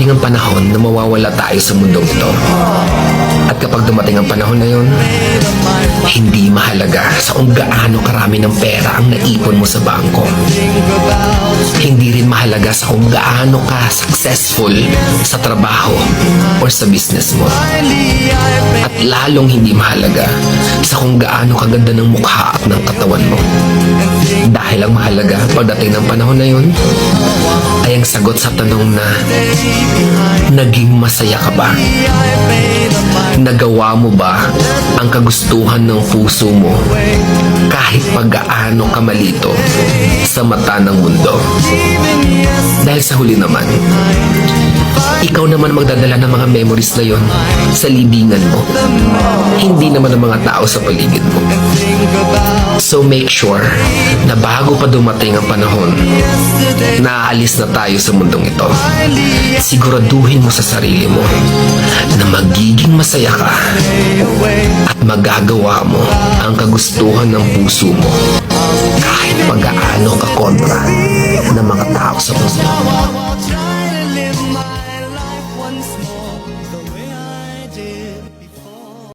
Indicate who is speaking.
Speaker 1: darating ang panahon na mawawala tayo sa mundong ito. At kapag dumating ang panahon na yun, hindi mahalaga sa kung gaano karami ng pera ang naipon mo sa bangko. Hindi rin mahalaga sa kung gaano ka successful sa trabaho or sa business mo. At lalong hindi mahalaga sa kung gaano kaganda ng mukha at ng katawan mo. Dahil ang mahalaga pagdating ng panahon na yun ay ang sagot sa tanong na naging masaya ka ba? Nagawa mo ba ang kagustuhan ng puso mo kahit pag-gaano ka malito sa mata ng mundo? Dahil sa huli naman, ikaw naman magdadala ng mga memories na yon sa libingan mo. Hindi naman ang mga tao sa paligid mo. So make sure na bago pa dumating ang panahon na aalis na tayo sa mundong ito, siguraduhin mo sa sarili mo na magiging masaya ka at magagawa mo ang kagustuhan ng puso mo kahit pag-aano ka kontra ng mga tao sa puso mo.